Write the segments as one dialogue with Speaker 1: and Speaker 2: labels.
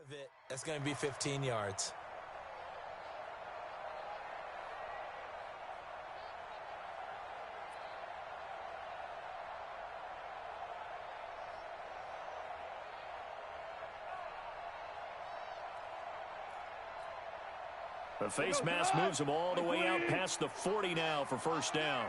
Speaker 1: of it, that's going to be 15 yards.
Speaker 2: The face mask moves him all the way out past the 40 now for first down.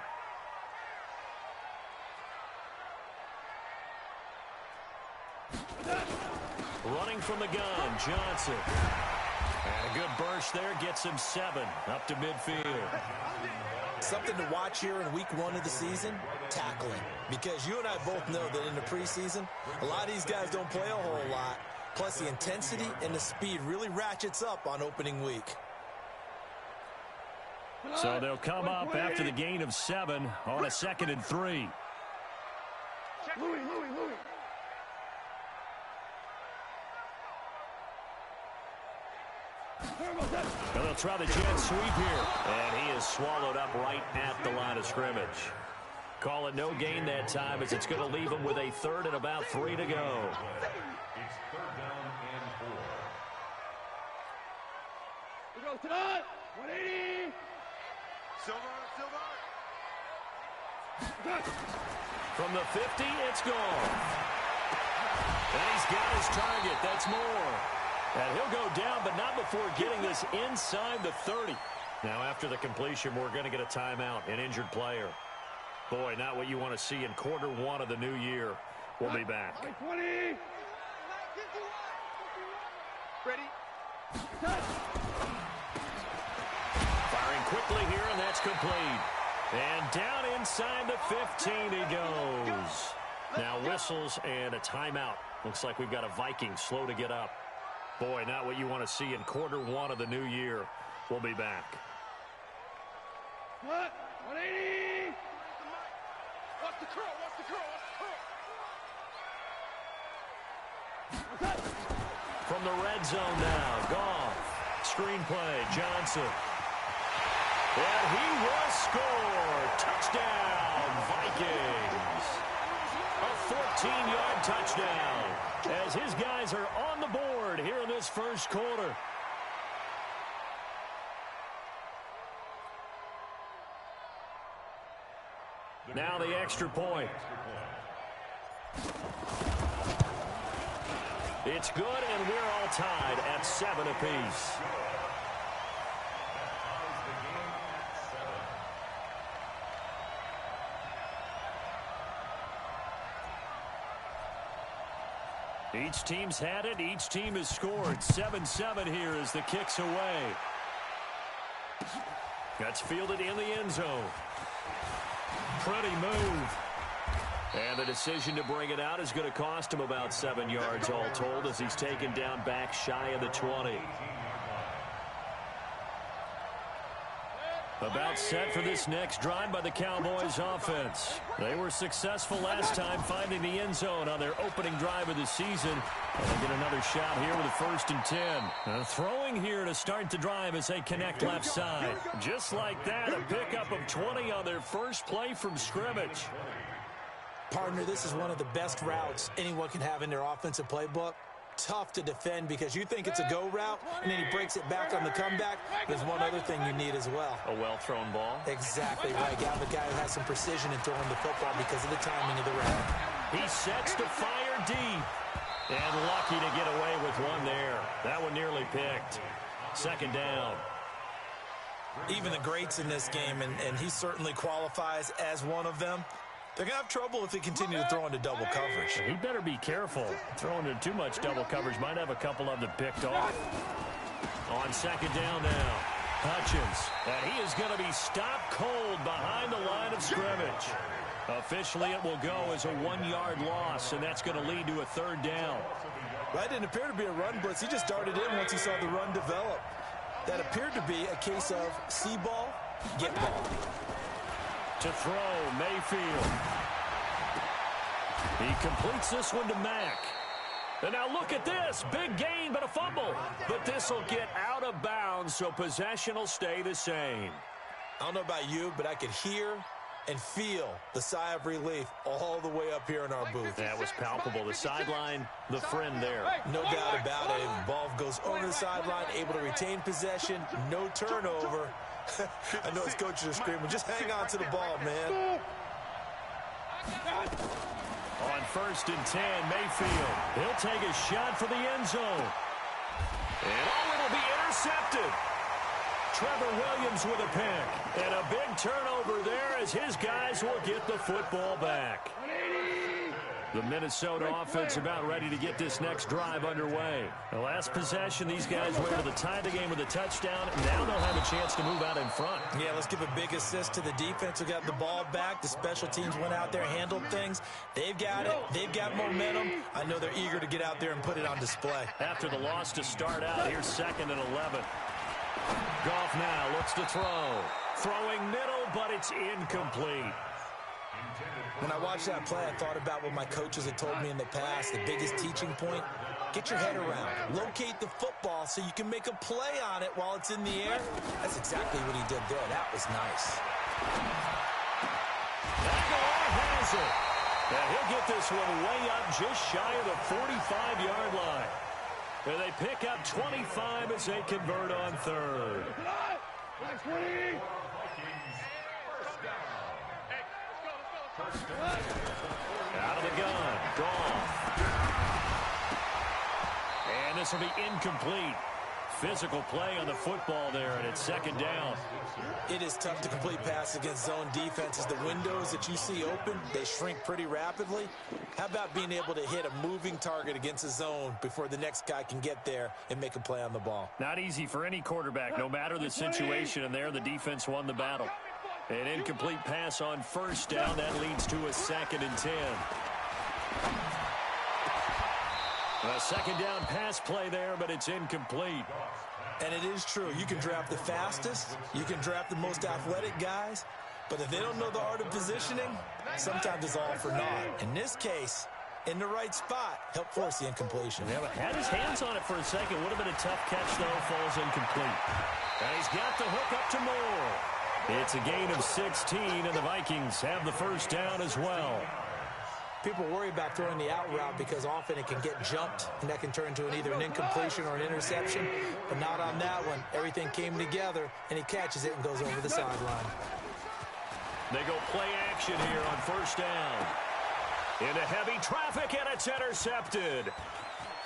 Speaker 2: Running from the gun, Johnson. And a good burst there gets him 7 up to midfield.
Speaker 1: Something to watch here in week 1 of the season, tackling. Because you and I both know that in the preseason, a lot of these guys don't play a whole lot. Plus the intensity and the speed really ratchets up on opening week.
Speaker 2: So they'll come up after the gain of 7 on a 2nd and 3.
Speaker 3: Louis.
Speaker 2: And they'll try the jet sweep here. And he is swallowed up right at the line of scrimmage. Call it no gain that time as it's going to leave him with a 3rd and about 3 to go.
Speaker 4: It's 3rd down and 4.
Speaker 3: We go to that. 180.
Speaker 4: Silver.
Speaker 2: From the 50, it's gone. And he's got his target. That's more. And he'll go down, but not before getting this inside the 30. Now, after the completion, we're going to get a timeout, an injured player. Boy, not what you want to see in quarter 1 of the new year. We'll be back.
Speaker 3: 20. Ready.
Speaker 2: Firing quickly here, and that's complete. And down inside the 15 he goes. Now whistles and a timeout. Looks like we've got a Vikings slow to get up. Boy, not what you want to see in quarter 1 of the new year. We'll be back.
Speaker 3: What? 180.
Speaker 4: Watch the curl.
Speaker 2: From the red zone now, Goff. Screenplay, Johnson. And he will score. Touchdown, Vikings. A 14-yard touchdown as his guys are on the board here in this first quarter. Now the extra point. It's good, and we're all tied at 7 apiece. Each team's had it. Each team has scored. 7-7 here as the kick's away. That's fielded in the end zone. Pretty move. And the decision to bring it out is going to cost him about 7 yards all told as he's taken down back shy of the 20. About set for this next drive by the Cowboys offense. They were successful last time finding the end zone on their opening drive of the season. And they get another shot here with a 1st and 10. Throwing here to start the drive as they connect left side. Just like that, a pickup of 20 on their first play from scrimmage.
Speaker 1: Partner, this is one of the best routes anyone can have in their offensive playbook. Tough to defend because you think it's a go route, and then he breaks it back on the comeback. There's one other thing you need as well.
Speaker 2: A well-thrown ball?
Speaker 1: Exactly right. You have a guy who has some precision in throwing the football because of the timing of the route.
Speaker 2: He sets to fire deep. And lucky to get away with one there. That one nearly picked. 2nd down.
Speaker 1: Even the greats in this game, and he certainly qualifies as one of them, they're going to have trouble if they continue to throw into double coverage.
Speaker 2: He better be careful. Throwing into too much double coverage might have a couple of them picked off. On 2nd down now, Hutchins. And he is going to be stopped cold behind the line of scrimmage. Officially, it will go as a 1-yard loss, and that's going to lead to a 3rd down.
Speaker 1: That didn't appear to be a run blitz. He just darted in once he saw the run develop. That appeared to be a case of see ball, get ball.
Speaker 2: To throw, Mayfield. He completes this one to Mack. And now look at this. Big gain, but a fumble. But this will get out of bounds, so possession will stay the same.
Speaker 1: I don't know about you, but I could hear and feel the sigh of relief all the way up here in our booth.
Speaker 2: That was palpable. The sideline, the friend there.
Speaker 1: No doubt about it. Ball goes over the sideline, able to retain possession, no turnover. I know his coaches are screaming, just hang on to the ball, man.
Speaker 2: On 1st and 10, Mayfield. He'll take a shot for the end zone. And it'll be intercepted. Trevor Williams with a pick. And a big turnover there as his guys will get the football back. The Minnesota offense about ready to get this next drive underway. The last possession, these guys were able to tie the game with a touchdown. Now they'll have a chance to move out in front.
Speaker 1: Yeah, let's give a big assist to the defense who got the ball back. The special teams went out there, handled things. They've got it. They've got momentum. I know they're eager to get out there and put it on display.
Speaker 2: After the loss to start out, here's 2nd and 11. Goff now looks to throw. Throwing middle, but it's incomplete.
Speaker 1: When I watched that play, I thought about what my coaches had told me in the past. The biggest teaching point, get your head around. Locate the football so you can make a play on it while it's in the air. That's exactly what he did there. That was nice.
Speaker 2: Aguilar has it. And he'll get this one way up just shy of the 45-yard line. And they pick up 25 as they convert on 3rd. Out of the gun. Goff. And this will be incomplete. Physical play on the football there, and it's 2nd down.
Speaker 1: It is tough to complete passes against zone defenses. The windows that you see open, they shrink pretty rapidly. How about being able to hit a moving target against a zone before the next guy can get there and make a play on the ball?
Speaker 2: Not easy for any quarterback, no matter the situation, and there the defense won the battle. An incomplete pass on 1st down. That leads to a 2nd and 10. A 2nd down pass play there, but it's incomplete.
Speaker 1: And it is true. You can draft the fastest. You can draft the most athletic guys. But if they don't know the art of positioning, sometimes it's all for naught. In this case, in the right spot, helped force the incompletion.
Speaker 2: Yeah, but had his hands on it for a second. Would have been a tough catch, though. Falls incomplete. And he's got the hook up to Moore. It's a gain of 16, and the Vikings have the 1st down as well.
Speaker 1: People worry about throwing the out route because often it can get jumped, and that can turn into either an incompletion or an interception. But not on that one. Everything came together, and he catches it and goes over the sideline.
Speaker 2: They go play action here on 1st down. Into heavy traffic, and it's intercepted.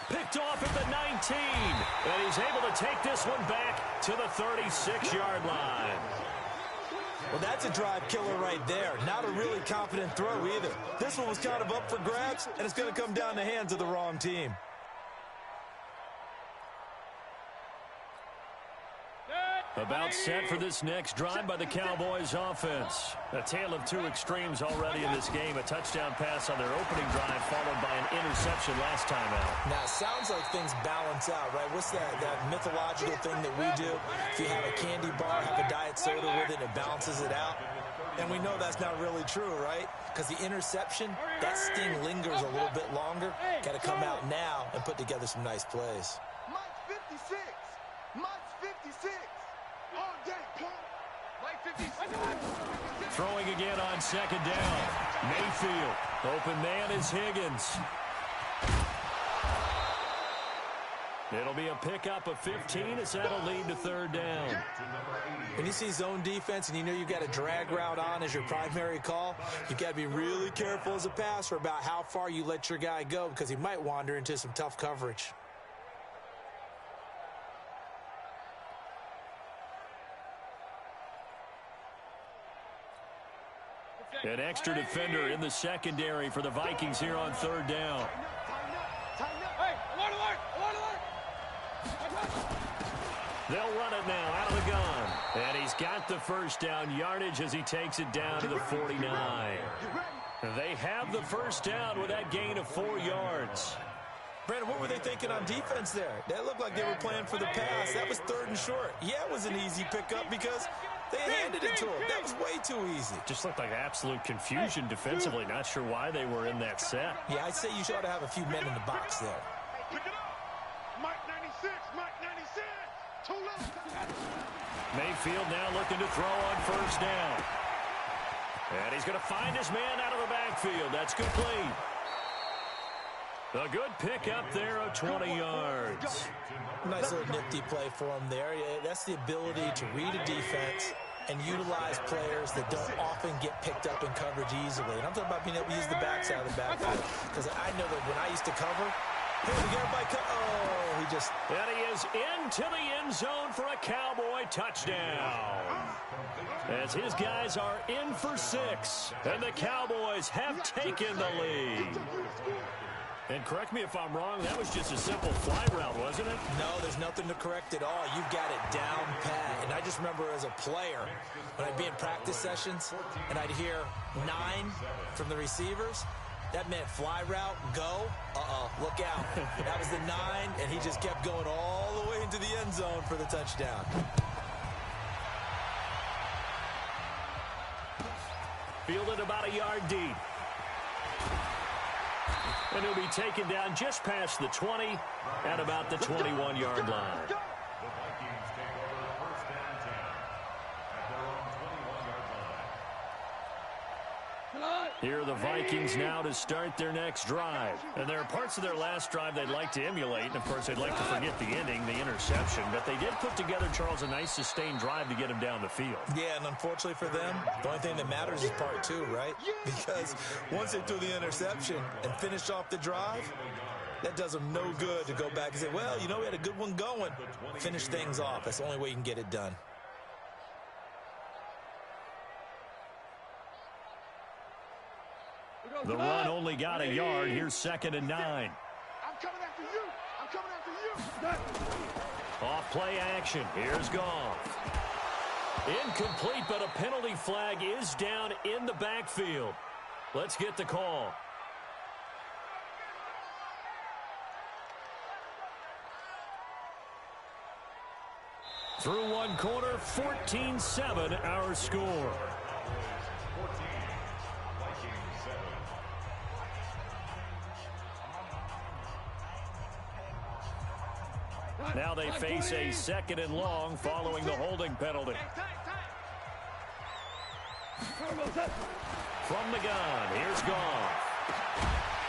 Speaker 2: Picked off at the 19, and he's able to take this one back to the 36-yard line.
Speaker 1: Well, that's a drive killer right there. Not a really confident throw either. This one was kind of up for grabs, and it's going to come down the hands of the wrong team.
Speaker 2: About set for this next drive by the Cowboys offense. A tale of two extremes already in this game. A touchdown pass on their opening drive followed by an interception last time out.
Speaker 1: Now, it sounds like things balance out, right? What's that mythological thing that we do? If you have a candy bar, have a diet soda with it, it balances it out. And we know that's not really true, right? Because the interception, that sting lingers a little bit longer. Got to come out now and put together some nice plays.
Speaker 5: Mike's 56. Mike's 56. All day, punk. Mike 56.
Speaker 2: Throwing again on 2nd down. Mayfield. Open man is Higgins. It'll be a pickup of 15 as that'll lead to 3rd down.
Speaker 1: When you see zone defense and you know you've got a drag route on as your primary call, you've got to be really careful as a passer about how far you let your guy go because he might wander into some tough coverage.
Speaker 2: An extra defender in the secondary for the Vikings here on 3rd down. They'll run it now out of the gun. And he's got the 1st down yardage as he takes it down to the 49. They have the 1st down with that gain of 4 yards.
Speaker 1: Brandon, what were they thinking on defense there? That looked like they were playing for the pass. That was 3rd and short. Yeah, it was an easy pickup because they handed it to him. That was way too easy.
Speaker 2: Just looked like absolute confusion defensively. Not sure why they were in that set.
Speaker 1: Yeah, I'd say you ought to have a few men in the box there.
Speaker 4: Pick it up. Mike 96. Mike 96. Too low.
Speaker 2: Mayfield now looking to throw on 1st down. And he's going to find his man out of the backfield. That's complete. A good pick up there of 20 yards.
Speaker 1: Nice little nifty play for him there. That's the ability to read a defense and utilize players that don't often get picked up in coverage easily. And I'm talking about being able to use the backside of the backfield. Because I know that when I used to cover, hey, we get everybody oh, he just...
Speaker 2: And he is into the end zone for a Cowboy touchdown. As his guys are in for 6. And the Cowboys have taken the lead. And correct me if I'm wrong, that was just a simple fly route, wasn't it?
Speaker 1: No, there's nothing to correct at all. You've got it down pat. And I just remember as a player, when I'd be in practice sessions, and I'd hear 9 from the receivers, that meant fly route, go, look out. That was the 9, and he just kept going all the way into the end zone for the touchdown.
Speaker 2: Fielded about a yard deep. And he'll be taken down just past the 20 at about the 21-yard line. Here are the Vikings now to start their next drive. And there are parts of their last drive they'd like to emulate. And, of course, they'd like to forget the ending, the interception. But they did put together, Charles, a nice sustained drive to get him down the field.
Speaker 1: Yeah, and unfortunately for them, the only thing that matters is part 2, right? Because once they threw the interception and finished off the drive, that does them no good to go back and say, well, you know, we had a good one going. Finish things off. That's the only way you can get it done.
Speaker 2: The run only got a yard. Here's 2nd and 9.
Speaker 4: I'm coming after you. I'm coming after you.
Speaker 2: Off play action. Here's Goff. Incomplete, but a penalty flag is down in the backfield. Let's get the call. Through one quarter, 14-7 our score. Now they face a 2nd and long following the holding penalty. From the gun, here's Goff.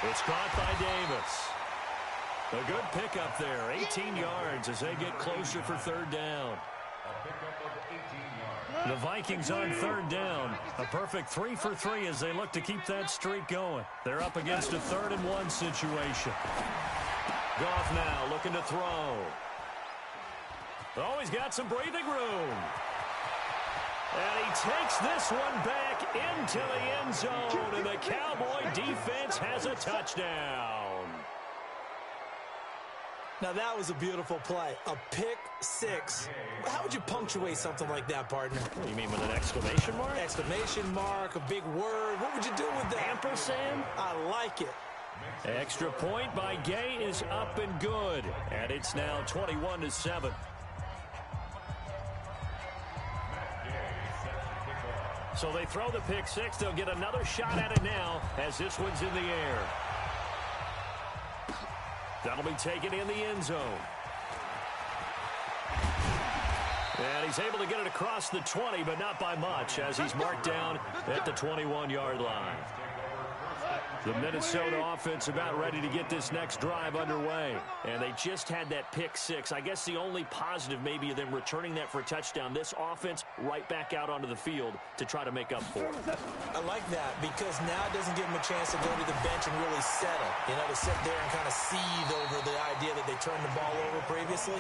Speaker 2: It's caught by Davis. A good pickup there, 18 yards as they get closer for 3rd down. The Vikings on 3rd down. A perfect 3 for 3 as they look to keep that streak going. They're up against a 3rd and 1 situation. Goff now looking to throw. Oh, he's got some breathing room. And he takes this one back into the end zone, and the Cowboy defense has a touchdown.
Speaker 1: Now, that was a beautiful play. A pick 6. How would you punctuate something like that, partner?
Speaker 2: You mean with an exclamation mark?
Speaker 1: Exclamation mark, a big word. What would you do with that?
Speaker 2: Ampersand?
Speaker 1: I like it.
Speaker 2: Extra point by Gay is up and good. And it's now 21-7. So they throw the pick 6. They'll get another shot at it now as this one's in the air. That'll be taken in the end zone. And he's able to get it across the 20, but not by much as he's marked down at the 21-yard line. The Minnesota offense about ready to get this next drive underway. And they just had that pick 6. I guess the only positive maybe of them returning that for a touchdown. This offense right back out onto the field to try to make up for it.
Speaker 1: I like that because now it doesn't give them a chance to go to the bench and really settle. You know, to sit there and kind of seethe over the idea that they turned the ball over previously.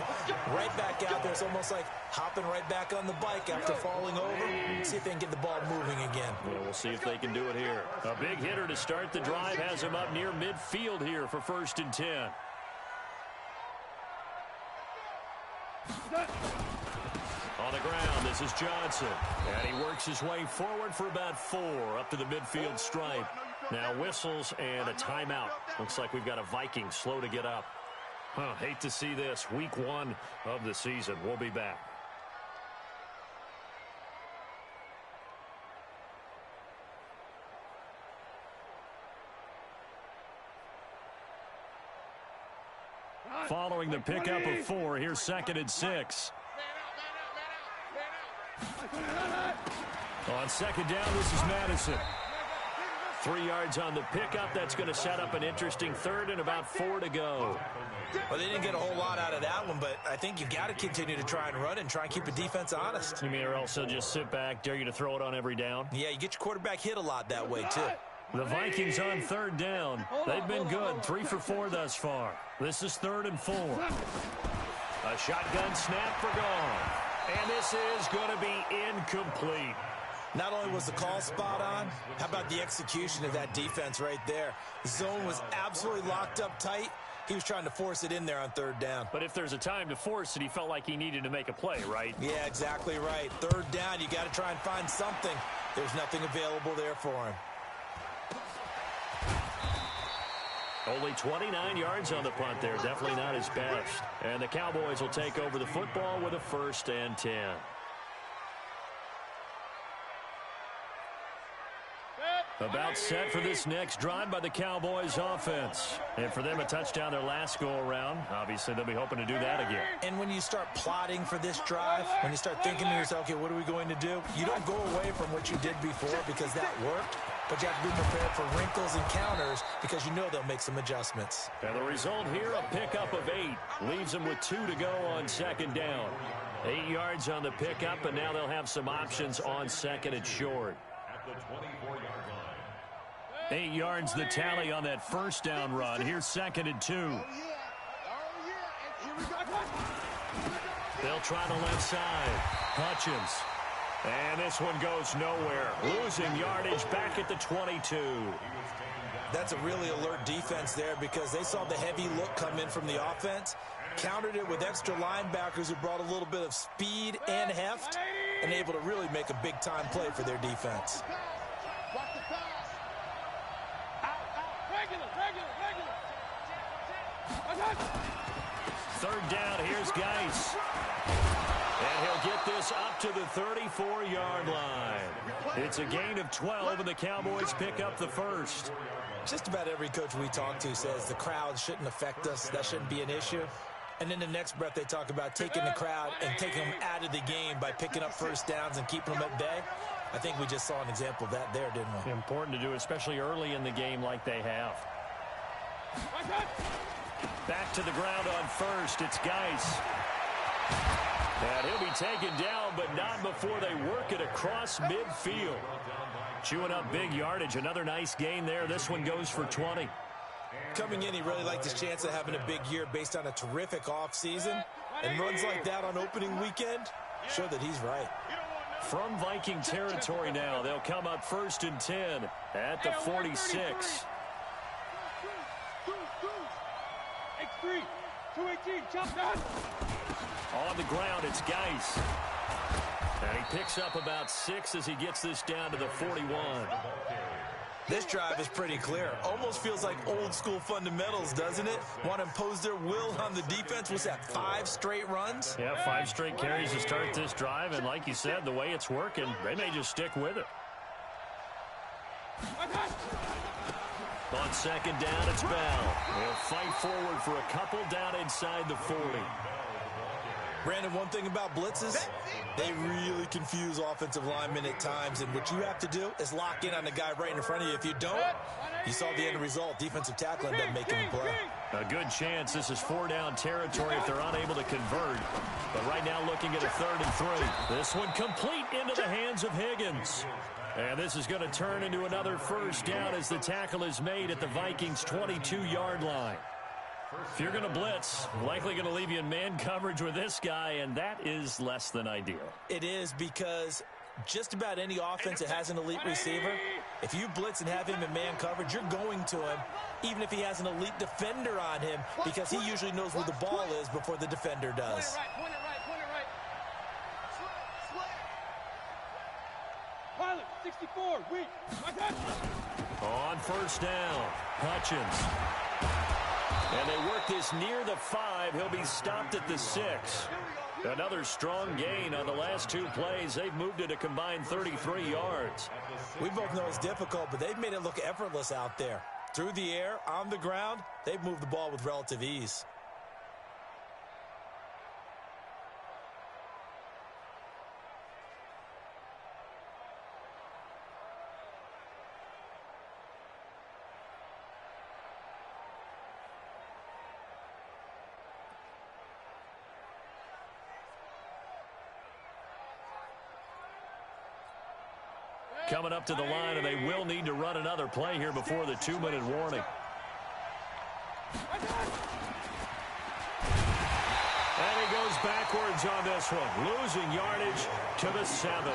Speaker 1: Right back out there. It's almost like hopping right back on the bike after falling over. See if they can get the ball moving again.
Speaker 2: Yeah, we'll see if they can do it here. A big hitter to start the drive has him up near midfield here for 1st and 10. On the ground, this is Johnson. And he works his way forward for about 4 up to the midfield stripe. Now whistles and a timeout. Looks like we've got a Viking slow to get up. Hate to see this. Week 1 of the season. We'll be back. Following the pickup of 4, here's 2nd and 6. On second down, this is Madison. 3 yards on the pickup. That's going to set up an interesting third and about 4 to go.
Speaker 1: Well, they didn't get a whole lot out of that one, but I think you've got to continue to try and run and try and keep the defense honest.
Speaker 2: You mean or else they'll just sit back, dare you to throw it on every down?
Speaker 1: Yeah, you get your quarterback hit a lot that way, too.
Speaker 2: The Vikings on third down. They've been good, 3 for 4 thus far. This is 3rd and 4. A shotgun snap for Goff. And this is going to be incomplete.
Speaker 1: Not only was the call spot on, how about the execution of that defense right there? The zone was absolutely locked up tight. He was trying to force it in there on third down.
Speaker 2: But if there's a time to force it, he felt like he needed to make a play, right?
Speaker 1: Yeah, exactly right. Third down, you got to try and find something. There's nothing available there for him.
Speaker 2: Only 29 yards on the punt there. Definitely not his best. And the Cowboys will take over the football with a 1st and 10. About set for this next drive by the Cowboys offense. And for them, a touchdown their last go-around. Obviously, they'll be hoping to do that again.
Speaker 1: And when you start plotting for this drive, when you start thinking to yourself, okay, what are we going to do? You don't go away from what you did before because that worked. But you have to be prepared for wrinkles and counters because you know they'll make some adjustments.
Speaker 2: And the result here, a pickup of 8. Leaves them with 2 to go on second down. 8 yards on the pickup, and now they'll have some options on second and short. 8 yards the tally on that first down run. Here's 2nd and 2. They'll try the left side. Hutchins. And this one goes nowhere. Losing yardage back at the 22.
Speaker 1: That's a really alert defense there because they saw the heavy look come in from the offense, countered it with extra linebackers who brought a little bit of speed and heft, and able to really make a big-time play for their defense.
Speaker 2: Third down, here's Geis. And he'll get this up to the 34-yard line. It's a gain of 12, and the Cowboys pick up the first.
Speaker 1: Just about every coach we talk to says the crowd shouldn't affect us. That shouldn't be an issue. And then the next breath they talk about taking the crowd and taking them out of the game by picking up first downs and keeping them at bay. I think we just saw an example of that there, didn't we?
Speaker 2: Important to do, especially early in the game like they have. Back to the ground on first. It's Geis. And he'll be taken down, but not before they work it across midfield. Chewing up big yardage. Another nice gain there. This one goes for 20.
Speaker 1: Coming in, he really liked his chance of having a big year based on a terrific offseason. And runs like that on opening weekend show that he's right.
Speaker 2: From Viking territory now, they'll come up 1st and 10 at the 46.
Speaker 3: X3, 218, jump down.
Speaker 2: On the ground, it's Geis. And he picks up about 6 as he gets this down to the 41.
Speaker 1: This drive is pretty clear. Almost feels like old school fundamentals, doesn't it? Want to impose their will on the defense. What's that, 5 straight runs?
Speaker 2: Yeah, 5 straight carries to start this drive. And like you said, the way it's working, they may just stick with it. On second down, it's Bell. He'll fight forward for a couple down inside the 40.
Speaker 1: Brandon, one thing about blitzes, they really confuse offensive linemen at times, and what you have to do is lock in on the guy right in front of you. If you don't, you saw the end result. Defensive tackle ended up making the play.
Speaker 2: A good chance this is 4-down territory if they're unable to convert. But right now looking at a 3rd and 3. This one complete into the hands of Higgins. And this is going to turn into another first down as the tackle is made at the Vikings' 22-yard line. If you're going to blitz, likely going to leave you in man coverage with this guy, and that is less than ideal.
Speaker 1: It is because just about any offense that has an elite receiver, if you blitz and have him in man coverage, you're going to him, even if he has an elite defender on him, because he usually knows where the ball is before the defender does.
Speaker 3: Point it right. Pilot, 64, weak.
Speaker 2: On first down, Hutchins. And they work this near the 5. He'll be stopped at the 6. Another strong gain on the last 2 plays. They've moved it a combined 33 yards.
Speaker 1: We both know it's difficult, but they've made it look effortless out there. Through the air, on the ground, they've moved the ball with relative ease.
Speaker 2: coming up to the line, and they will need to run another play here before the 2-minute warning. And he goes backwards on this one, losing yardage to the 7.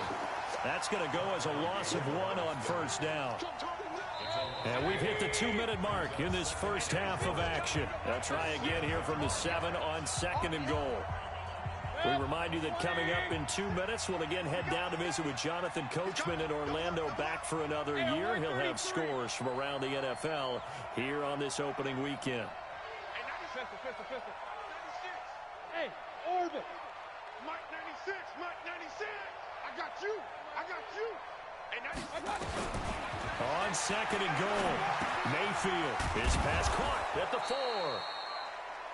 Speaker 2: That's going to go as a loss of 1 on first down. And we've hit the 2-minute mark in this first half of action. They'll try again here from the 7 on 2nd and goal. We remind you that coming up in 2 minutes, we'll again head down to visit with Jonathan Coachman in Orlando, back for another year. He'll have scores from around the NFL here on this opening weekend.
Speaker 3: Hey, Orbit.
Speaker 4: Mike 96, Mike 96. I got you. I got you. And 96.
Speaker 2: On 2nd and goal, Mayfield. His pass caught at the 4.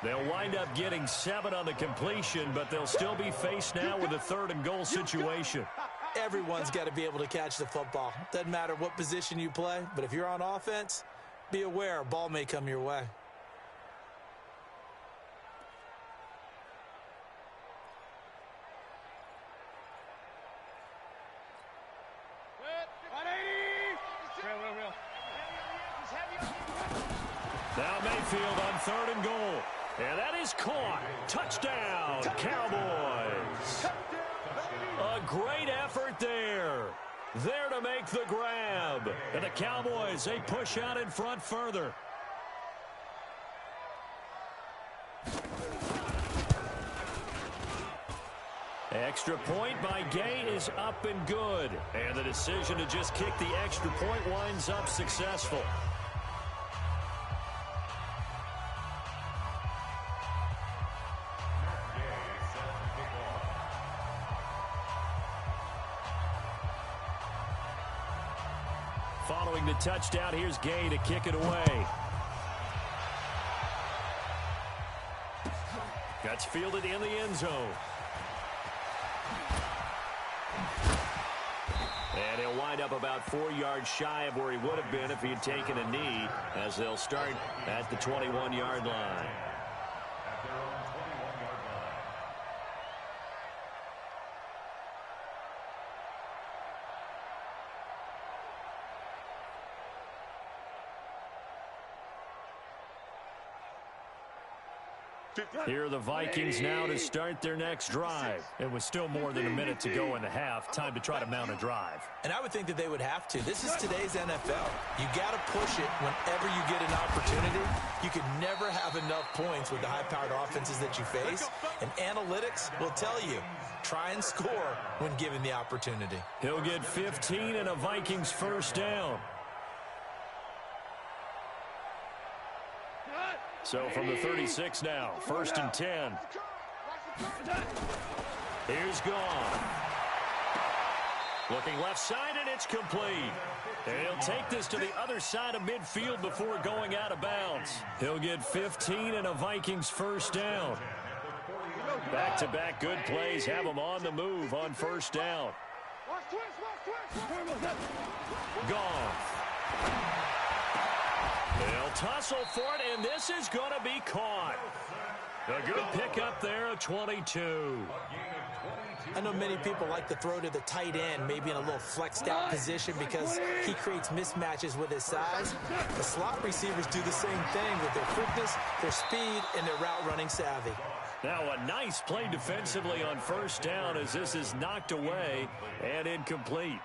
Speaker 2: They'll wind up getting 7 on the completion, but they'll still be faced now with a 3rd and goal situation.
Speaker 1: Everyone's got to be able to catch the football. Doesn't matter what position you play, but if you're on offense, be aware a ball may come your way.
Speaker 2: Now Mayfield on 3rd and goal. And that is caught. Touchdown, Cowboys. A great effort there. There to make the grab. And the Cowboys, they push out in front further. Extra point by Gay is up and good. And the decision to just kick the extra point winds up successful. Following the touchdown, here's Gay to kick it away. That's fielded in the end zone. And he'll wind up about 4 yards shy of where he would have been if he had taken a knee, as they'll start at the 21-yard line. Here are the Vikings now to start their next drive. It was still more than a minute to go in the half. Time to try to mount a drive.
Speaker 1: And I would think that they would have to. This is today's NFL. You got to push it whenever you get an opportunity. You can never have enough points with the high-powered offenses that you face. And analytics will tell you, try and score when given the opportunity.
Speaker 2: He'll get 15 and a Vikings first down. So from the 36 now, 1st and 10. Here's gone. Looking left side, and it's complete. And he'll take this to the other side of midfield before going out of bounds. He'll get 15 and a Vikings first down. Back-to-back good plays have them on the move on first down. Gone. They'll tussle for it, and this is going to be caught. A good pickup there, a 22.
Speaker 1: I know many people like to throw to the tight end, maybe in a little flexed out position because he creates mismatches with his size. The slot receivers do the same thing with their quickness, their speed, and their route running savvy.
Speaker 2: Now a nice play defensively on first down as this is knocked away and incomplete.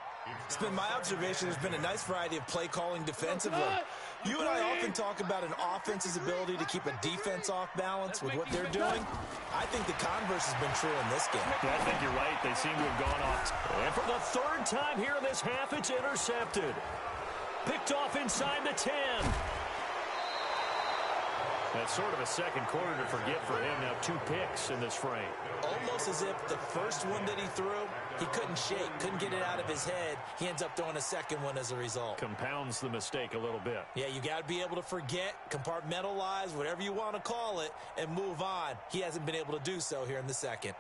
Speaker 1: It's been my observation there's been a nice variety of play calling defensively. You and I often talk about an offense's ability to keep a defense off balance with what they're doing. I think the converse has been true in this game.
Speaker 2: Yeah, I think you're right. They seem to have gone off. And for the 3rd time here in this half, it's intercepted. Picked off inside the 10. That's sort of a second quarter to forget for him. Now 2 picks in this frame.
Speaker 1: Almost as if the first one that he threw, he couldn't shake, couldn't get it out of his head. He ends up throwing a second one as a result.
Speaker 2: Compounds the mistake a little bit.
Speaker 1: Yeah, you got to be able to forget, compartmentalize, whatever you want to call it, and move on. He hasn't been able to do so here in the second.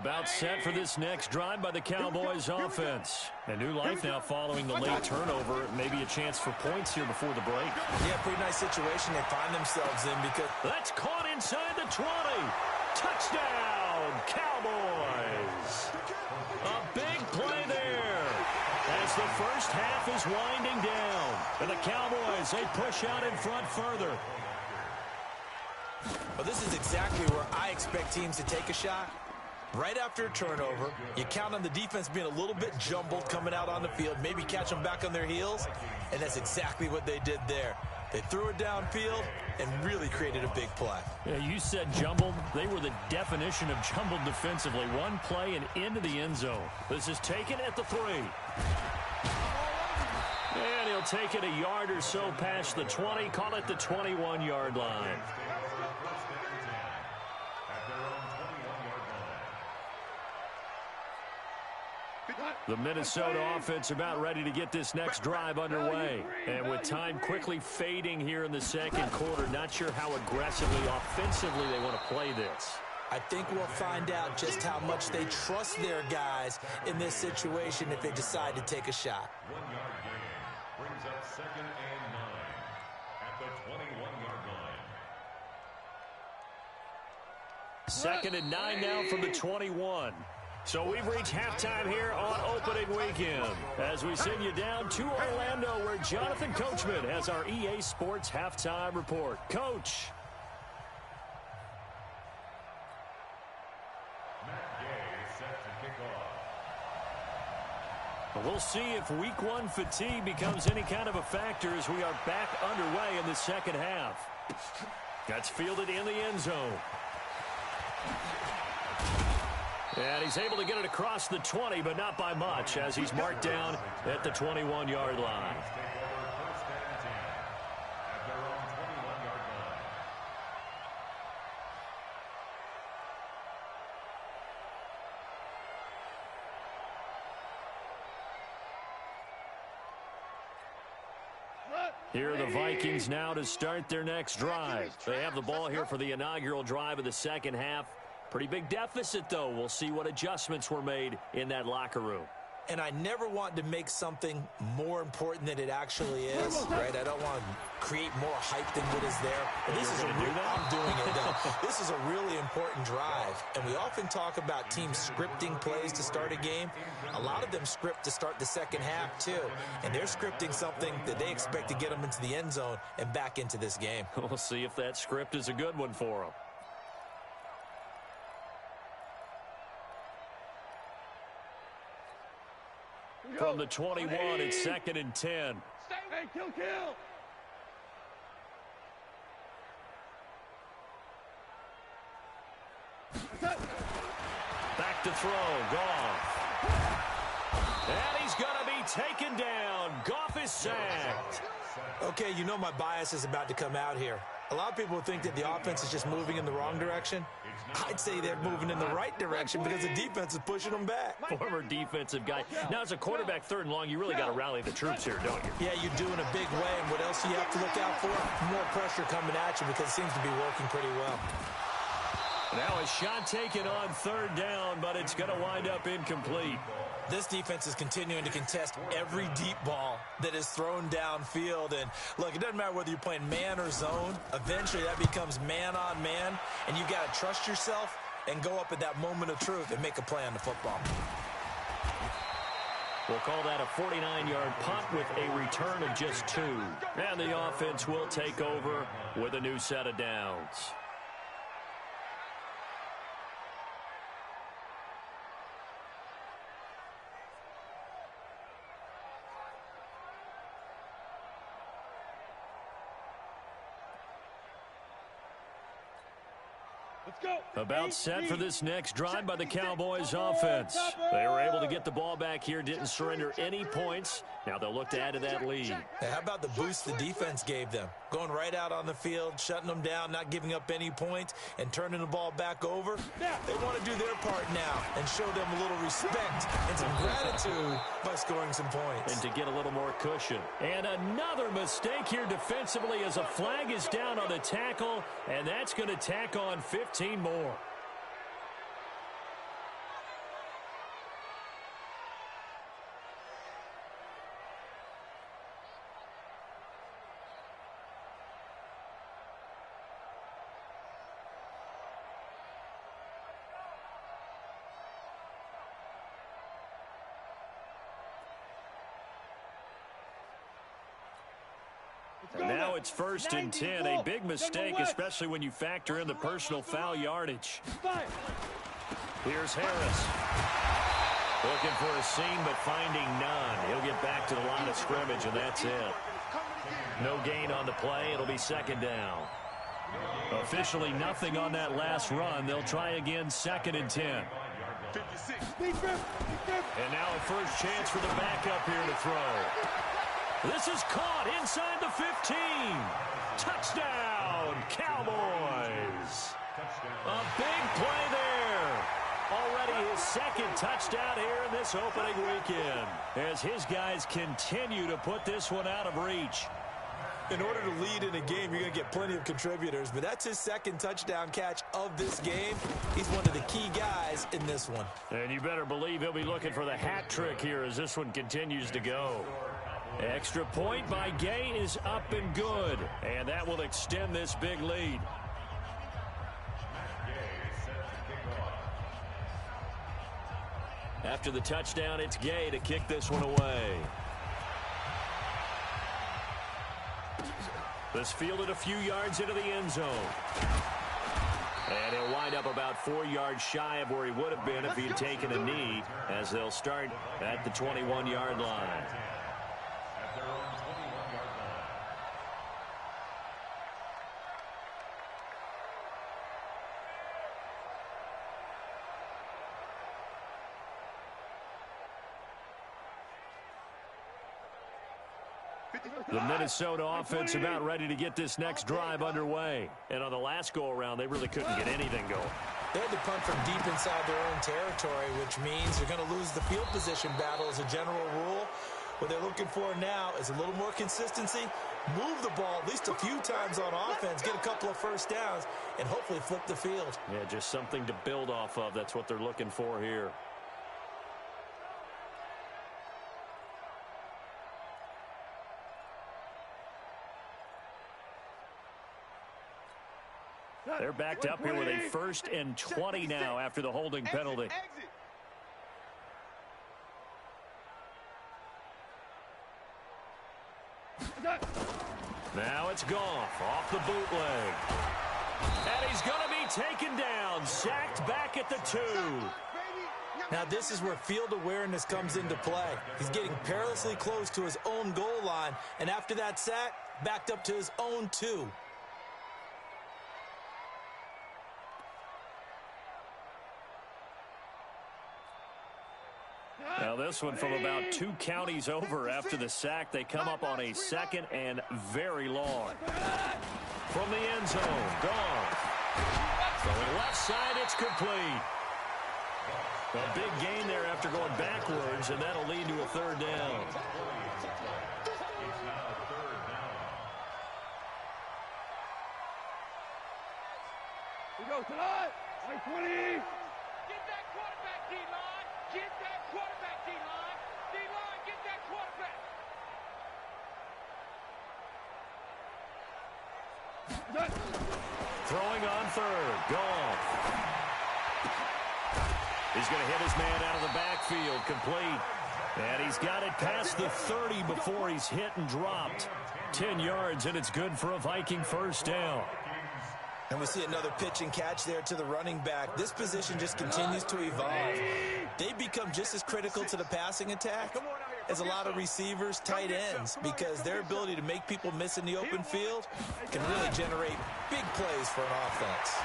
Speaker 2: About set for this next drive by the Cowboys offense. A new life now following the late turnover. Maybe a chance for points here before the break.
Speaker 1: Yeah, pretty nice situation they find themselves in because...
Speaker 2: That's caught inside the 20. Touchdown, Cowboys. A big play there as the first half is winding down. And the Cowboys, they push out in front further.
Speaker 1: Well, this is exactly where I expect teams to take a shot. Right after a turnover, you count on the defense being a little bit jumbled coming out on the field, maybe catch them back on their heels, and that's exactly what they did there. They threw it downfield and really created a big play.
Speaker 2: Yeah, you said jumbled. They were the definition of jumbled defensively. One play and into the end zone. This is taken at the 3. And he'll take it a yard or so past the 20. Call it the 21-yard line. The Minnesota offense about ready to get this next drive underway. And with time quickly fading here in the second quarter, not sure how aggressively, offensively they want to play this.
Speaker 1: I think we'll find out just how much they trust their guys in this situation if they decide to take a shot.
Speaker 6: 1 yard gain brings up 2nd and 9 at the 21-yard line.
Speaker 2: 2nd and 9 now from the 21. So we've reached halftime here on opening weekend as we send you down to Orlando where Jonathan Coachman has our EA Sports halftime report. Coach. We'll see if week 1 fatigue becomes any kind of a factor as we are back underway in the second half. That's fielded in the end zone. And he's able to get it across the 20, but not by much as he's marked down at the 21-yard line. Here are the Vikings now to start their next drive. They have the ball here for the inaugural drive of the second half. Pretty big deficit, though. We'll see what adjustments were made in that locker room.
Speaker 1: And I never want to make something more important than it actually is, right? I don't want to create more hype than what is there. And this is I'm doing it now. This is a really important drive. And we often talk about teams scripting plays to start a game. A lot of them script to start the second half, too. And they're scripting something that they expect to get them into the end zone and back into this game.
Speaker 2: We'll see if that script is a good one for them. From the 21, it's 2nd and 10.
Speaker 3: Hey, kill!
Speaker 2: Back to throw, Goff. And he's going to be taken down. Goff is sacked.
Speaker 1: Okay, you know my bias is about to come out here. A lot of people think that the offense is just moving in the wrong direction. I'd say they're moving in the right direction because the defense is pushing them back.
Speaker 2: Former defensive guy. Now, as a quarterback 3rd and long, you really got to rally the troops here, don't you?
Speaker 1: Yeah, you do in a big way. And what else do you have to look out for? More pressure coming at you because it seems to be working pretty well.
Speaker 2: Now a shot taken on 3rd down, but it's going to wind up incomplete.
Speaker 1: This defense is continuing to contest every deep ball that is thrown downfield. And, look, it doesn't matter whether you're playing man or zone. Eventually, that becomes man on man, and you got to trust yourself and go up at that moment of truth and make a play on the football.
Speaker 2: We'll call that a 49-yard punt with a return of just 2. And the offense will take over with a new set of downs. About set for this next drive by the Cowboys offense. They were able to get the ball back here, didn't surrender any points. Now they'll look to add to that lead.
Speaker 1: Hey, how about the boost the defense gave them? Going right out on the field, shutting them down, not giving up any points, and turning the ball back over. They want to do their part now and show them a little respect and some gratitude by scoring some points.
Speaker 2: And to get a little more cushion. And another mistake here defensively as a flag is down on the tackle, and that's going to tack on 15 more. And now it's 1st and 10. A big mistake, especially when you factor in the personal foul yardage. Here's Harris. Looking for a seam, but finding none. He'll get back to the line of scrimmage, and that's it. No gain on the play. It'll be 2nd down. Officially nothing on that last run. They'll try again 2nd and 10. And now a first chance for the backup here to throw. This is caught inside the 15. Touchdown, Cowboys. A big play there. Already his 2nd touchdown here in this opening weekend, as his guys continue to put this one out of reach.
Speaker 1: In order to lead in a game, you're going to get plenty of contributors, but that's his 2nd touchdown catch of this game. He's one of the key guys in this one.
Speaker 2: And you better believe he'll be looking for the hat trick here as this one continues to go. Extra point by Gay is up and good, and that will extend this big lead. After the touchdown, it's Gay to kick this one away. This fielded a few yards into the end zone. And he'll wind up about 4 yards shy of where he would have been if he had taken a knee, as they'll start at the 21-yard line. The Minnesota offense about ready to get this next drive underway. And on the last go-around, they really couldn't get anything going.
Speaker 1: They had to punt from deep inside their own territory, which means you're going to lose the field position battle as a general rule. What they're looking for now is a little more consistency, move the ball at least a few times on offense, get a couple of first downs, and hopefully flip the field.
Speaker 2: Yeah, just something to build off of. That's what they're looking for here. They're backed up here with a 1st and 20 now after the holding penalty. Now it's Goff off the bootleg. And he's going to be taken down, sacked back at the 2.
Speaker 1: Now this is where field awareness comes into play. He's getting perilously close to his own goal line, and after that sack, backed up to his own 2.
Speaker 2: Now this one from about 2 counties over after the sack. They come up on a 2nd and very long. From the end zone, Goff. From the left side, it's complete. A big gain there after going backwards, and that'll lead to a 3rd down.
Speaker 3: We go tonight. 20. Get that quarterback, D-line. Get that quarterback, D-line. D-line, get that quarterback.
Speaker 2: Throwing on 3rd. Goff. He's going to hit his man out of the backfield. Complete. And he's got it past the 30 before he's hit and dropped. 10 yards, and it's good for a Viking 1st down.
Speaker 1: And we see another pitch and catch there to the running back. This position just continues to evolve. They become just as critical to the passing attack as a lot of receivers, tight ends, because their ability to make people miss in the open field can really generate big plays for an offense.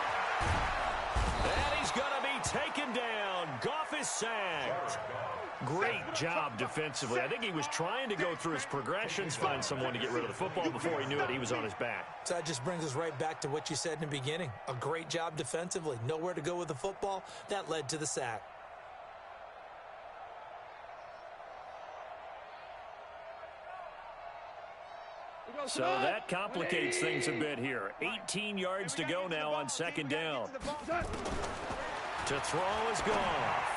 Speaker 2: And he's going to be taken down. Goff is sacked. Great job defensively. I think he was trying to go through his progressions, find someone to get rid of the football. Before he knew it, he was on his back.
Speaker 1: So that just brings us right back to what you said in the beginning. A great job defensively. Nowhere to go with the football. That led to the sack.
Speaker 2: So that complicates things a bit here. 18 yards to go now on 2nd down. To throw is Goff.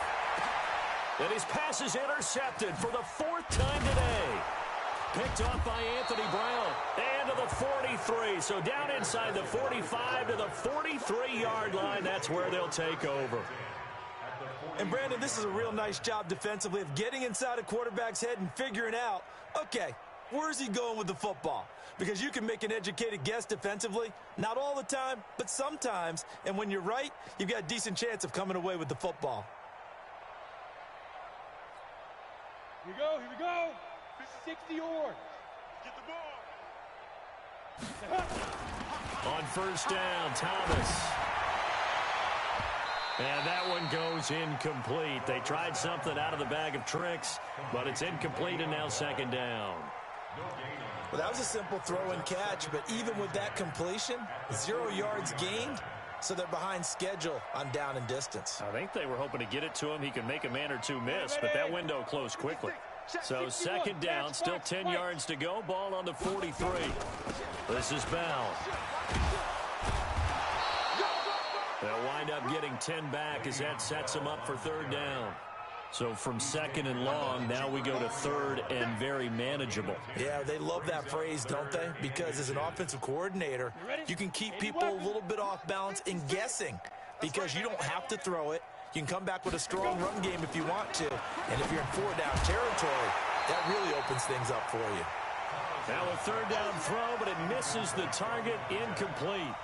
Speaker 2: And his pass is intercepted for the 4th time today. Picked off by Anthony Brown. And to the 43. So down inside the 45 to the 43-yard line. That's where they'll take over.
Speaker 1: And, Brandon, this is a real nice job defensively of getting inside a quarterback's head and figuring out, okay, Where's he going with the football? Because you can make an educated guess defensively. Not all the time, but sometimes. And when you're right, you've got a decent chance of coming away with the football.
Speaker 3: Here we go. 60 yards.
Speaker 4: Get the ball.
Speaker 2: On first down, Thomas. And that one goes incomplete. They tried something out of the bag of tricks, but it's incomplete and now second down.
Speaker 1: Well, that was a simple throw and catch, but even with that completion, 0 yards gained, so they're behind schedule on down and distance.
Speaker 2: I think they were hoping to get it to him. He could make a man or two miss, but that window closed quickly. So second down, still 10 yards to go. Ball on the 43. This is Bell. They'll wind up getting 10 back as that sets them up for third down. So from second and long, now we go to third and very manageable.
Speaker 1: Yeah, they love that phrase, don't they? Because as an offensive coordinator, you can keep people a little bit off balance and guessing because you don't have to throw it. You can come back with a strong run game if you want to. And if you're in 4-down territory, that really opens things up for you.
Speaker 2: Now a third down throw, but it misses the target, incomplete.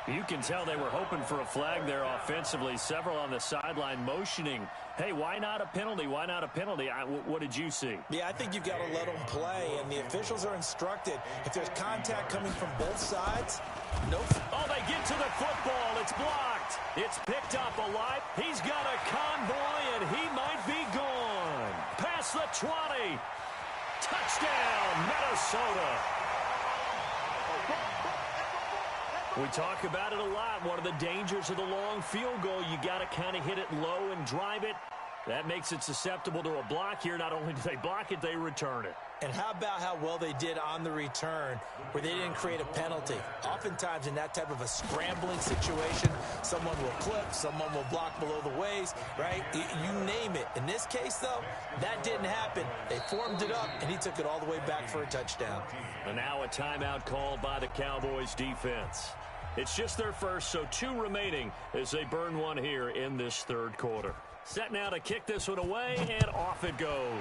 Speaker 2: You can tell they were hoping for a flag there offensively. Several on the sideline motioning, hey, why not a penalty? Why not a penalty? What did you see?
Speaker 1: Yeah, I think you've got to let them play, and the officials are instructed. If there's contact coming from both sides, no.
Speaker 2: Oh, they get to the football. It's blocked. It's picked up alive. He's got a convoy, and he might be gone. Past the 20. Touchdown, Minnesota. We talk about it a lot. One of the dangers of the long field goal, you got to kind of hit it low and drive it. That makes it susceptible to a block here. Not only do they block it, they return it.
Speaker 1: And how about how well they did on the return where they didn't create a penalty? Oftentimes in that type of a scrambling situation, someone will clip, someone will block below the waist, right? You name it. In this case, though, that didn't happen. They formed it up, and he took it all the way back for a touchdown.
Speaker 2: And now a timeout called by the Cowboys defense. It's just their first, so 2 remaining as they burn one here in this third quarter. Set now to kick this one away, and off it goes.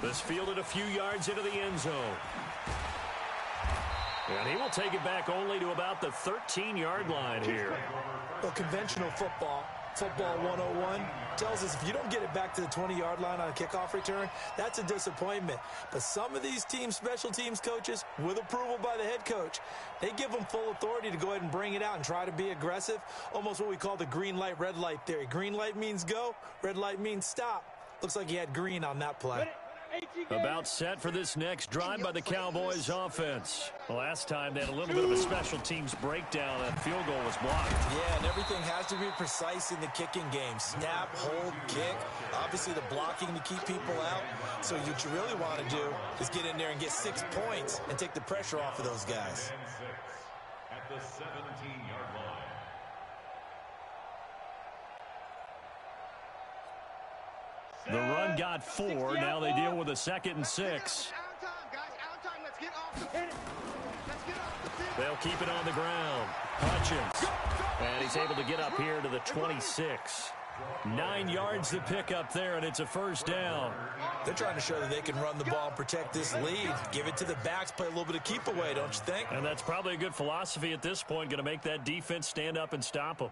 Speaker 2: This fielded a few yards into the end zone. And he will take it back only to about the 13-yard line here.
Speaker 1: Well, conventional football 101, tells us if you don't get it back to the 20-yard line on a kickoff return, that's a disappointment. But some of these teams, special teams coaches, with approval by the head coach, they give them full authority to go ahead and bring it out and try to be aggressive, almost what we call the green light, red light theory. Green light means go, red light means stop. Looks like he had green on that play.
Speaker 2: About set for this next drive by the Cowboys offense. Last time they had a little bit of a special teams breakdown. That field goal was blocked.
Speaker 1: Yeah, and everything has to be precise in the kicking game. Snap, hold, kick. Obviously the blocking to keep people out. So what you really want to do is get in there and get 6 points and take the pressure off of those guys.
Speaker 6: At the 17-yard line.
Speaker 2: The run got 4. Now they deal with a 2nd and 6. They'll keep it on the ground. Hutchins. And he's able to get up here to the 26. 9 yards to pick up there, and it's a first down.
Speaker 1: They're trying to show that they can run the ball and protect this lead. Give it to the backs, play a little bit of keep away, don't you think?
Speaker 2: And that's probably a good philosophy at this point, going to make that defense stand up and stop them.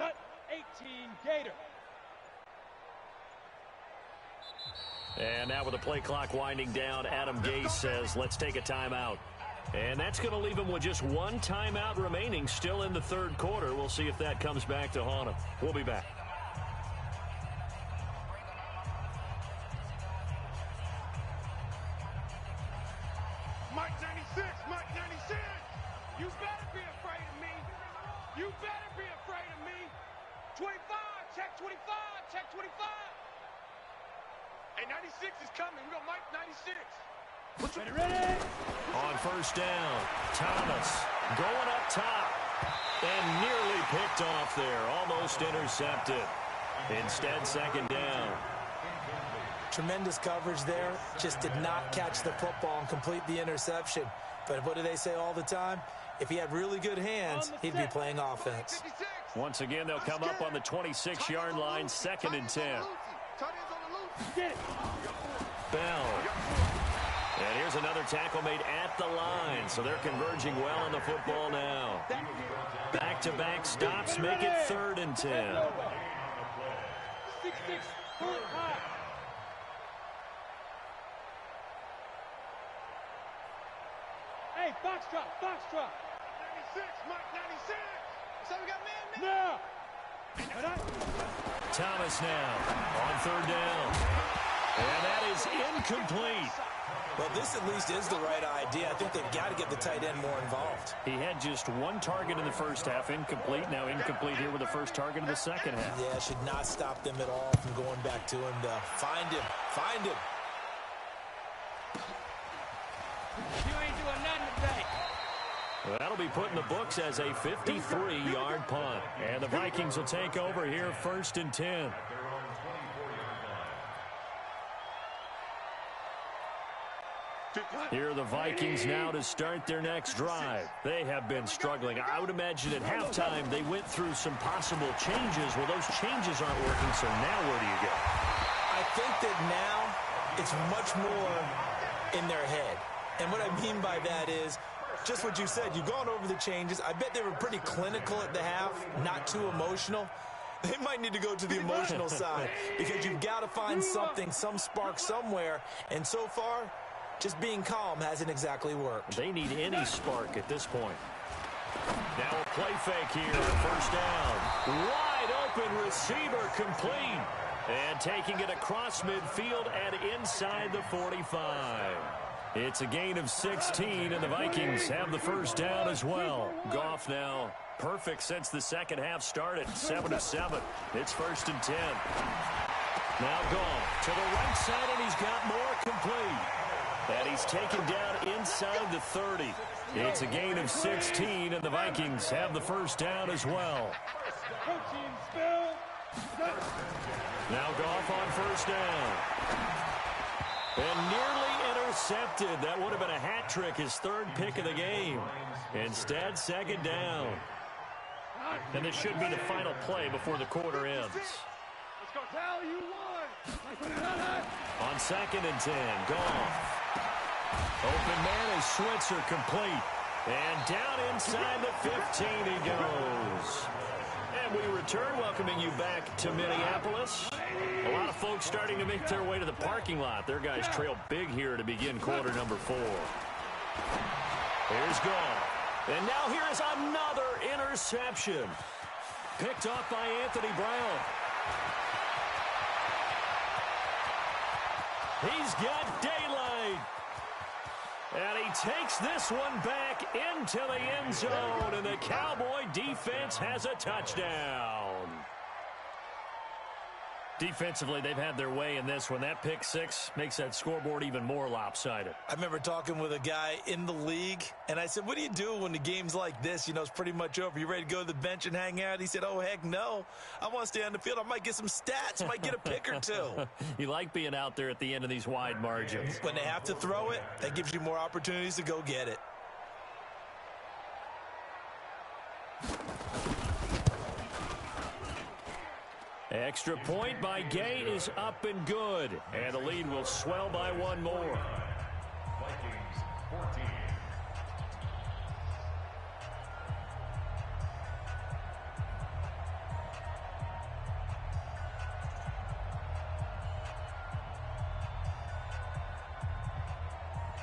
Speaker 3: Set, 18 Gator.
Speaker 2: And now with the play clock winding down, Adam Gase says, let's take a timeout. And that's going to leave him with just 1 timeout remaining still in the third quarter. We'll see if that comes back to haunt him. We'll be back.
Speaker 4: Mike 96, Mike 96.
Speaker 3: You better be afraid of me. You better be afraid of me. 25, check 25, check 25.
Speaker 4: Hey, 96 is coming. We got Mike 96.
Speaker 3: Ready?
Speaker 2: On first down, Thomas going up top and nearly picked off there. Almost intercepted. Instead, second down.
Speaker 1: Tremendous coverage there. Just did not catch the football and complete the interception. But what do they say all the time? If he had really good hands, he'd be playing offense.
Speaker 2: Once again, they'll come up on the 26-yard line, 2nd and 10. Bell. And here's another tackle made at the line, so they're converging well on the football now. Back-to-back stops make it 3rd and 10.
Speaker 3: 6-6, high. Hey, box drop, box drop.
Speaker 4: 96, Mike 96. So we got man.
Speaker 3: Now.
Speaker 2: Thomas now on 3rd down. And that is incomplete.
Speaker 1: Well, this at least is the right idea. I think they've got to get the tight end more involved.
Speaker 2: He had just 1 target in the first half, incomplete. Now incomplete here with the first target in the second half.
Speaker 1: Yeah, should not stop them at all from going back to him, though. Find him. Find him.
Speaker 3: You ain't doing nothing today.
Speaker 2: Well, that'll be put in the books as a 53-yard punt. And the Vikings will take over here, 1st and 10. Here are the Vikings now to start their next drive. They have been struggling. I would imagine at halftime they went through some possible changes. Well, those changes aren't working, so now where do you go?
Speaker 1: I think that now it's much more in their head. And what I mean by that is just what you said. You've gone over the changes. I bet they were pretty clinical at the half, not too emotional. They might need to go to the emotional side because you've got to find something, some spark somewhere. And so far, just being calm hasn't exactly worked.
Speaker 2: They need any spark at this point. Now a play fake here on first down. Wide open receiver complete. And taking it across midfield and inside the 45. It's a gain of 16, and the Vikings have the first down as well. Goff now perfect since the second half started. 7 of 7. It's 1st and 10. Now Goff to the right side, and he's got more complete. And he's taken down inside the 30. It's a gain of 16, and the Vikings have the first down as well. Now Goff on first down. And nearly intercepted. That would have been a hat trick, his 3rd pick of the game. Instead, 2nd down. And this should be the final play before the quarter ends.
Speaker 3: Let's go. Tell you one.
Speaker 2: On 2nd and 10, Goff. Open man is Switzer complete. And down inside the 15 he goes. And we return, welcoming you back to Minneapolis. A lot of folks starting to make their way to the parking lot. Their guys trail big here to begin quarter number 4. Here's Goff. And now here is another interception. Picked off by Anthony Brown. He's got daylight. And he takes this one back into the end zone. And the Cowboy defense has a touchdown. Defensively, they've had their way in this one. That pick 6 makes that scoreboard even more lopsided.
Speaker 1: I remember talking with a guy in the league, and I said, what do you do when the game's like this? You know, it's pretty much over. You ready to go to the bench and hang out? He said, oh, heck no. I want to stay on the field. I might get some stats. I might get a pick or 2.
Speaker 2: You like being out there at the end of these wide margins.
Speaker 1: When they have to throw it, that gives you more opportunities to go get it.
Speaker 2: Extra point by Gay is up and good. And the lead will swell by 1 more.
Speaker 6: Vikings 14.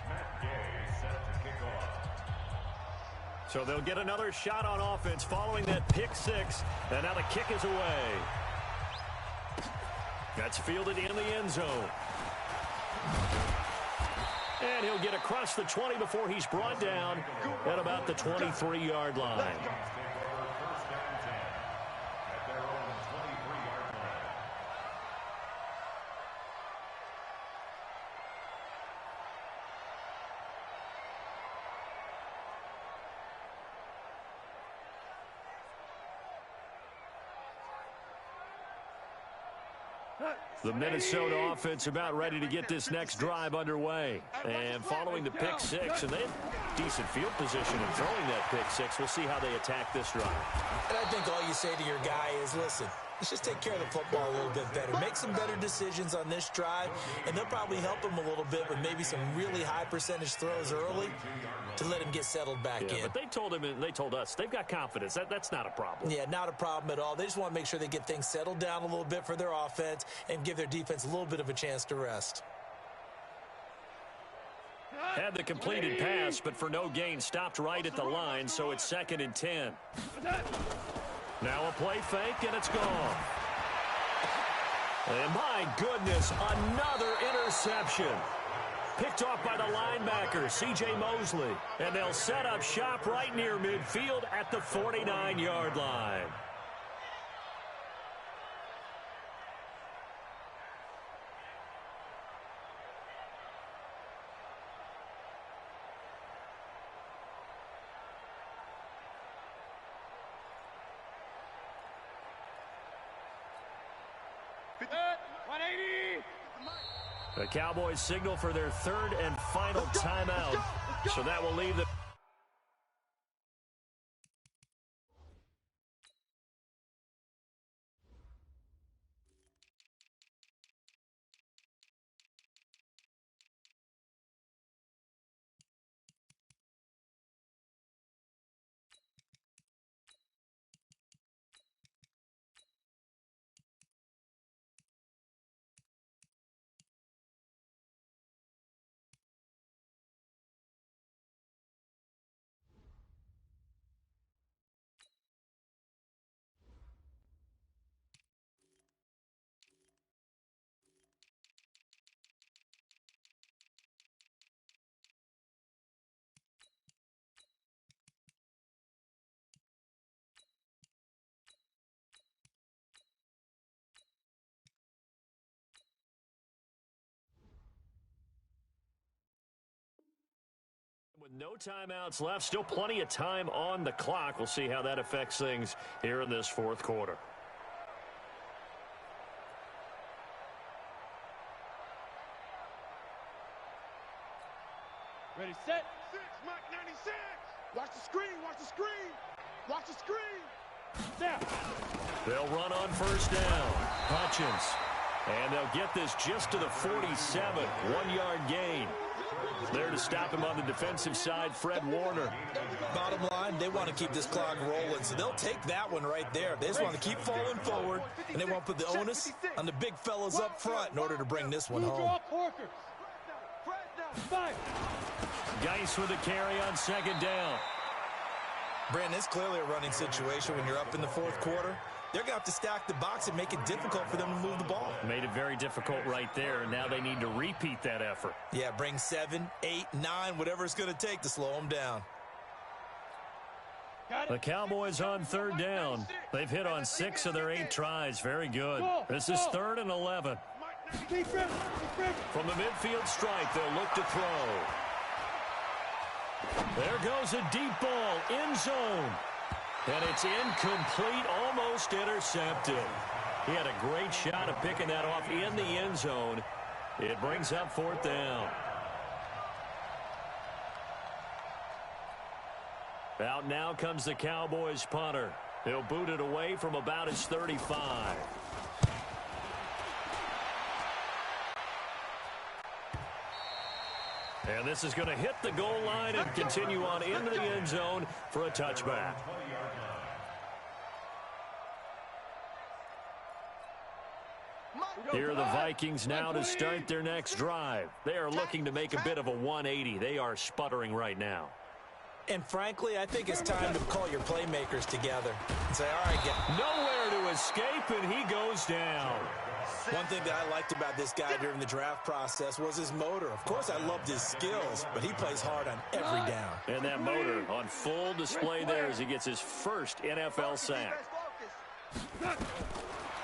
Speaker 6: Matt Gay set to kick off.
Speaker 2: So they'll get another shot on offense following that pick 6. And now the kick is away. That's fielded in the end zone. And he'll get across the 20 before he's brought down at about the 23-yard line. The Minnesota offense about ready to get this next drive underway. And following the pick six, and they have decent field position in throwing that pick six. We'll see how they attack this drive.
Speaker 1: And I think all you say to your guy is, listen, let's just take care of the football a little bit better. Make some better decisions on this drive, and they'll probably help him a little bit with maybe some really high percentage throws early to let him get settled back in.
Speaker 2: But they told him and they told us they've got confidence. That's not a problem.
Speaker 1: Yeah, not a problem at all. They just want to make sure they get things settled down a little bit for their offense and give their defense a little bit of a chance to rest.
Speaker 2: Had the completed pass, but for no gain, stopped right at the line, so it's 2nd and 10. Now a play fake, and it's gone. And my goodness, another interception. Picked off by the linebacker, C.J. Mosley. And they'll set up shop right near midfield at the 49-yard line. The Cowboys signal for their 3rd and final timeout. So that will leave the... With no timeouts left, still plenty of time on the clock. We'll see how that affects things here in this 4th quarter.
Speaker 3: Ready, set.
Speaker 4: 6, Mike 96. Watch the screen, watch the screen. Watch the screen.
Speaker 3: Down.
Speaker 2: They'll run on 1st down. Hutchins. And they'll get this just to the 47. 1-yard gain. There to stop him on the defensive side, Fred Warner.
Speaker 1: Bottom line, they want to keep this clock rolling, so they'll take that one right there. They just want to keep falling forward, and they want to put the onus on the big fellas up front in order to bring this one home.
Speaker 2: Geis with a carry on 2nd down.
Speaker 1: Brandon, it's clearly a running situation when you're up in the 4th quarter. They're going to have to stack the box and make it difficult for them to move the ball.
Speaker 2: Made it very difficult right there, and now they need to repeat that effort.
Speaker 1: Yeah, bring 7, 8, 9, whatever it's going to take to slow them down.
Speaker 2: The Cowboys on 3rd down. They've hit on 6 of their 8 tries. Very good. This is 3rd and 11. From the midfield stripe, they'll look to throw. There goes a deep ball, end zone. And it's incomplete, almost intercepted. He had a great shot of picking that off in the end zone. It brings up 4th down. Out now comes the Cowboys punter. He'll boot it away from about his 35. And this is going to hit the goal line and continue on into the end zone for a touchback. Here are the Vikings now to start their next drive. They are looking to make a bit of a 180. They are sputtering right now.
Speaker 1: And frankly, I think it's time to call your playmakers together and say, all right,
Speaker 2: nowhere to escape, and he goes down.
Speaker 1: One thing that I liked about this guy during the draft process was his motor. Of course, I loved his skills, but he plays hard on every down.
Speaker 2: And that motor on full display there as he gets his first NFL sack.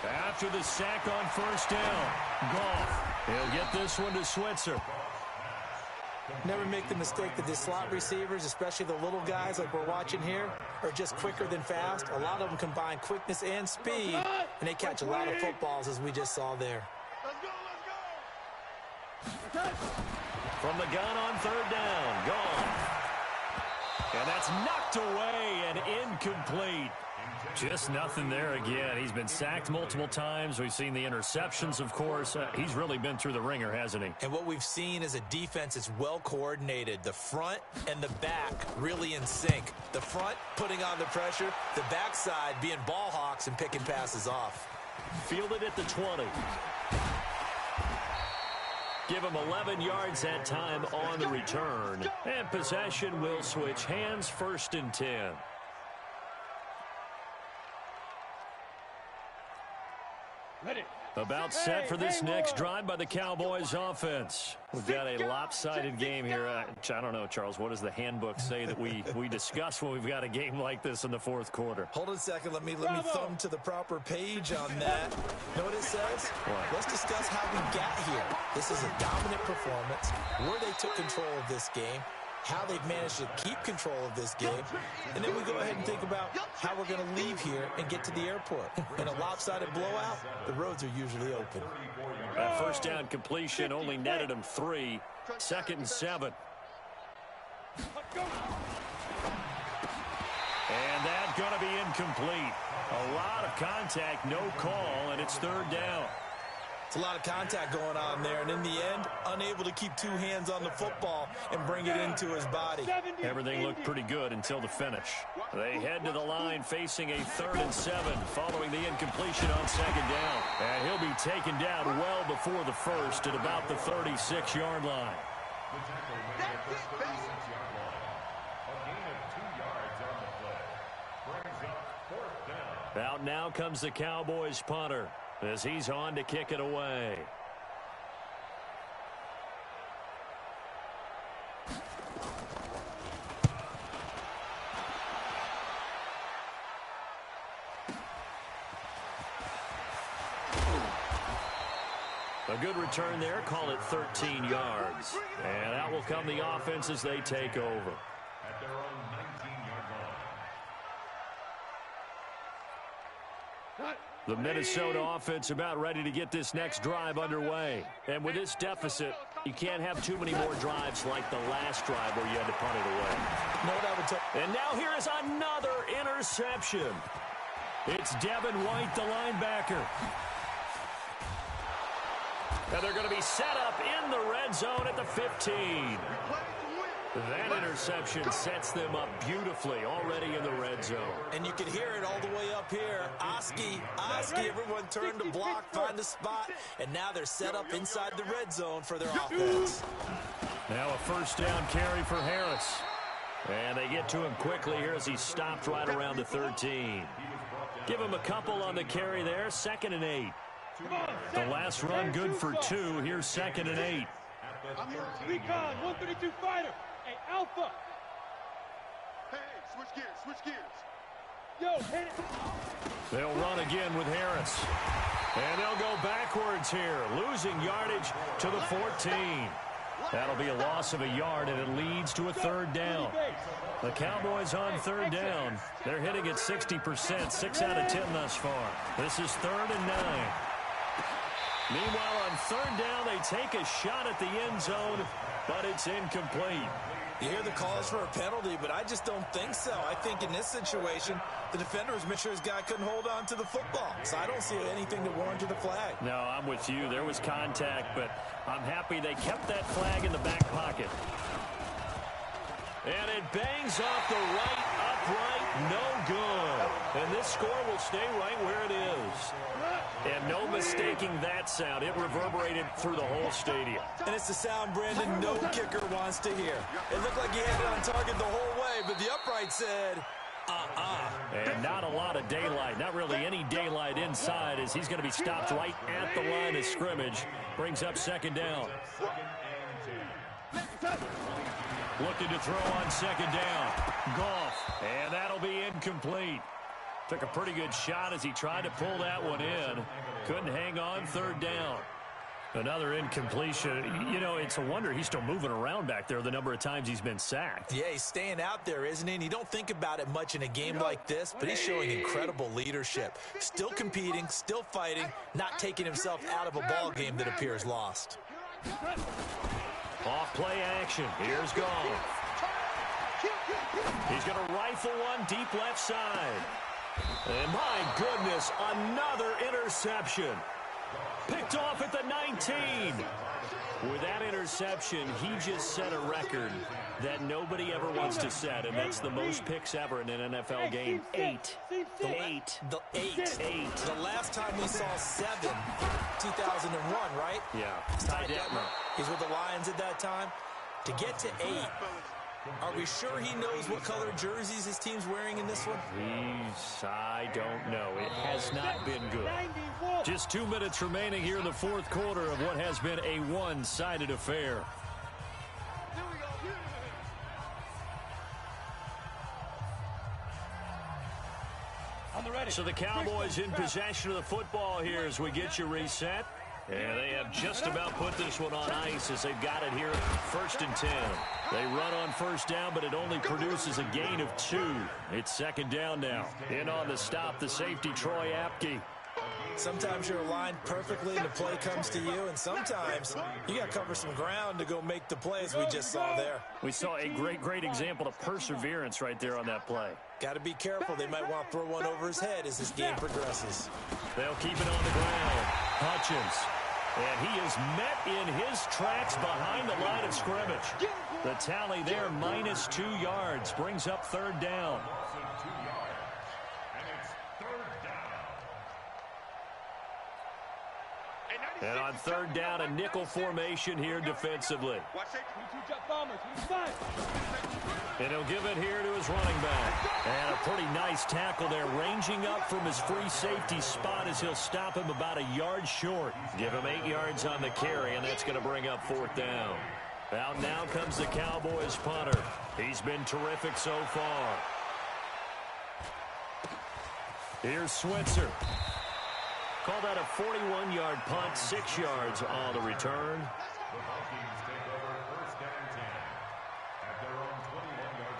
Speaker 2: After the sack on 1st down, Goff. He'll get this one to Switzer.
Speaker 1: Never make the mistake that the slot receivers, especially the little guys like we're watching here, are just quicker than fast. A lot of them combine quickness and speed, and they catch a lot of footballs, as we just saw there.
Speaker 4: Let's go, let's go.
Speaker 2: From the gun on third down, gone. And that's knocked away and incomplete. Just nothing there again. He's been sacked multiple times. We've seen the interceptions, of course. He's really been through the ringer, hasn't he?
Speaker 1: And what we've seen is a defense that's well coordinated. The front and the back really in sync. The front putting on the pressure, the backside being ball hawks and picking passes off.
Speaker 2: Fielded at the 20. Give him 11 yards that time on the return. And possession will switch hands, 1st and 10. About set for this next drive by the Cowboys offense. We've got a lopsided game here. I don't know, Charles, what does the handbook say that we discuss when we've got a game like this in the 4th quarter?
Speaker 1: Hold on a second. Let me thumb to the proper page on that. Know what it says?
Speaker 2: What?
Speaker 1: Let's discuss how we got here. This is a dominant performance, where they took control of this game, how they've managed to keep control of this game, and then we go ahead and think about how we're going to leave here and get to the airport. In a lopsided blowout, the roads are usually open.
Speaker 2: That first down completion only netted him 3. 2nd and 7. And that's going to be incomplete. A lot of contact, no call, and it's 3rd down.
Speaker 1: It's a lot of contact going on there, and in the end, unable to keep 2 hands on the football and bring it into his body.
Speaker 2: Everything looked pretty good until the finish. They head to the line facing a 3rd and 7 following the incompletion on 2nd down. And he'll be taken down well before the 1st at about the 36-yard line. Out now comes the Cowboys punter as he's on to kick it away. A good return there, call it 13 yards. And that will come the offense as they take over.
Speaker 6: At their own 19-yard line.
Speaker 2: The Minnesota offense about ready to get this next drive underway. And with this deficit, you can't have too many more drives like the last drive where you had to punt it away. And now here is another interception. It's Devin White, the linebacker. And they're going to be set up in the red zone at the 15. That interception sets them up beautifully already in the red zone.
Speaker 1: And you can hear it all the way up here. Oski, everyone turned to block, find a spot, and now they're set up inside the red zone for their offense.
Speaker 2: Now a 1st down carry for Harris. And they get to him quickly here as he stopped right around the 13. Give him a couple on the carry there, 2nd and 8. The last run good for 2. Here's 2nd and 8.
Speaker 3: I'm here. Recon, 132 fighter. Hey, Alpha.
Speaker 4: Hey, switch gears.
Speaker 3: Yo, hit it.
Speaker 2: They'll run again with Harris. And they'll go backwards here, losing yardage to the 14. That'll be a loss of a yard, and it leads to a 3rd down. The Cowboys on 3rd down. They're hitting at 60%, 6 out of 10 thus far. This is 3rd and 9. Meanwhile, on 3rd down, they take a shot at the end zone, but it's incomplete.
Speaker 1: You hear the calls for a penalty, but I just don't think so. I think in this situation, the defender was making sure his guy couldn't hold on to the football. So I don't see anything that warranted a flag.
Speaker 2: No, I'm with you. There was contact, but I'm happy they kept that flag in the back pocket. And it bangs off the right upright, no good. And this score will stay right where it is. And no mistaking that sound. It reverberated through the whole stadium.
Speaker 1: And it's the sound, Brandon, no kicker wants to hear. It looked like he had it on target the whole way, but the upright said,
Speaker 2: And not a lot of daylight. Not really any daylight inside as he's going to be stopped right at the line of scrimmage. Brings up 2nd down. Looking to throw on 2nd down. Goff. And that'll be incomplete. Took a pretty good shot as he tried to pull that one in. Couldn't hang on 3rd down. Another incompletion. You know, it's a wonder he's still moving around back there the number of times he's been sacked.
Speaker 1: Yeah, he's staying out there, isn't he? And you don't think about it much in a game like this, but he's showing incredible leadership. Still competing, still fighting, not taking himself out of a ball game that appears lost.
Speaker 2: Off play action. Here's Goff. He's going to rifle one deep left side. And my goodness, another interception. Picked off at the 19. With that interception, he just set a record that nobody ever wants to set, and that's the most picks ever in an NFL game. 8.
Speaker 1: The last time we saw 7, 2001, right?
Speaker 2: Yeah.
Speaker 1: Ty Detmer. He's with the Lions at that time. To get to 8, are we sure he knows what color jerseys his team's wearing in this one?
Speaker 2: I don't know. It has not been good. Just 2 minutes remaining here in the fourth quarter of what has been a one-sided affair. So the Cowboys in possession of the football here as we get you reset. And they have just about put this one on ice as they've got it here at 1st and 10. They run on first down, but it only produces a gain of 2. It's 2nd down now. In on the stop, the safety, Troy Apke.
Speaker 1: Sometimes you're aligned perfectly and the play comes to you, and sometimes you got to cover some ground to go make the plays we just saw there.
Speaker 2: We saw a great example of perseverance right there on that play.
Speaker 1: Got to be careful. They might want to throw one over his head as this game progresses.
Speaker 2: They'll keep it on the ground. Hutchins. And he is met in his tracks behind the line of scrimmage. The tally there, minus 2 yards, brings up 3rd down. And on 3rd down, a nickel formation here defensively. And he'll give it here to his running back. And a pretty nice tackle there, ranging up from his free safety spot as he'll stop him about a yard short. Give him 8 yards on the carry, and that's going to bring up 4th down. Out now comes the Cowboys punter. He's been terrific so far. Here's Switzer. Call that a 41-yard punt, 6 yards on the return.
Speaker 6: The Vikings take over 1st and 10 at their own 21-yard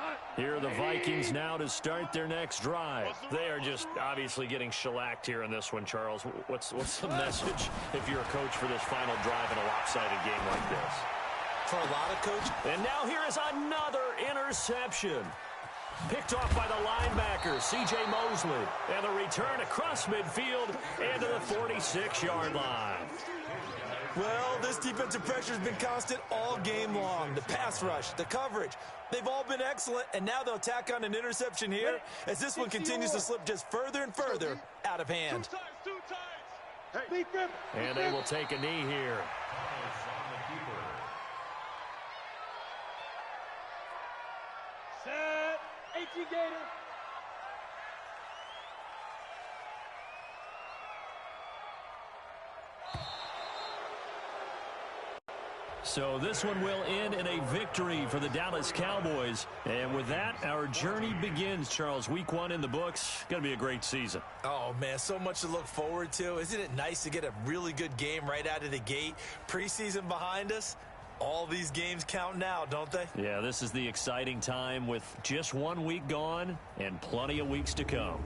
Speaker 6: line.
Speaker 2: Here are the Vikings now to start their next drive. They are just obviously getting shellacked here in this one, Charles. What's the message if you're a coach for this final drive in a lopsided game like this?
Speaker 1: For a lot of coaches.
Speaker 2: And now here is another interception. Picked off by the linebacker, C.J. Mosley. And the return across midfield and to the 46-yard line.
Speaker 1: Well, this defensive pressure has been constant all game long. The pass rush, the coverage, they've all been excellent, and now they'll tack on an interception here as this one continues to slip just further and further out of hand.
Speaker 2: And they will take a knee here.
Speaker 3: Set. 18 Gator.
Speaker 2: So this one will end in a victory for the Dallas Cowboys. And with that, our journey begins, Charles. Week 1 in the books. Going to be a great season.
Speaker 1: Oh, man, so much to look forward to. Isn't it nice to get a really good game right out of the gate? Preseason behind us. All these games count now, don't they?
Speaker 2: Yeah, this is the exciting time with just 1 week gone and plenty of weeks to come.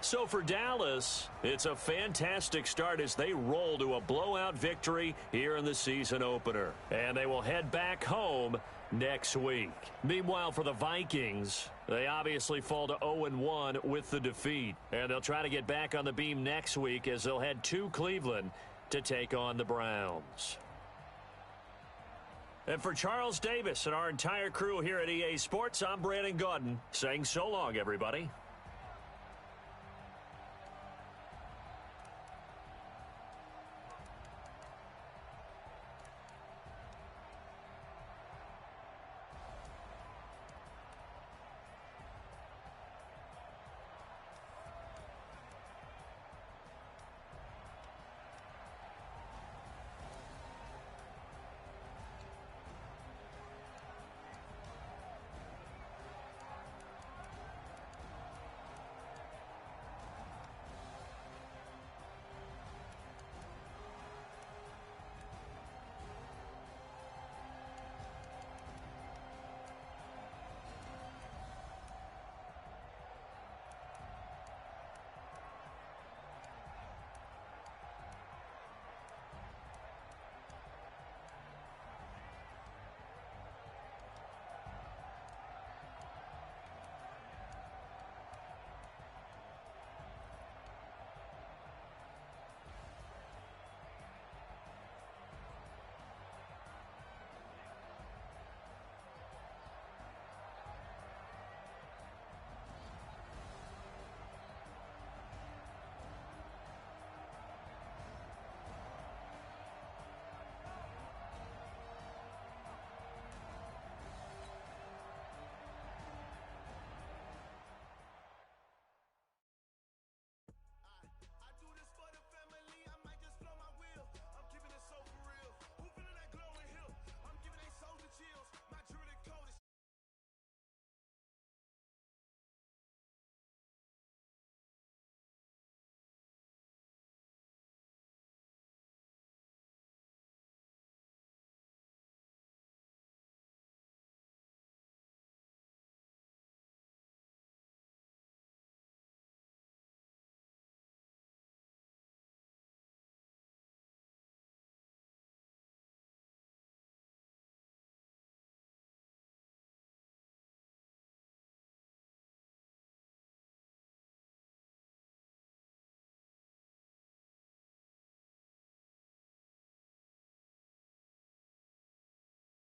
Speaker 2: So for Dallas, it's a fantastic start as they roll to a blowout victory here in the season opener. And they will head back home next week. Meanwhile, for the Vikings, they obviously fall to 0-1 with the defeat. And they'll try to get back on the beam next week as they'll head to Cleveland to take on the Browns. And for Charles Davis and our entire crew here at EA Sports, I'm Brandon Gaudin saying so long, everybody.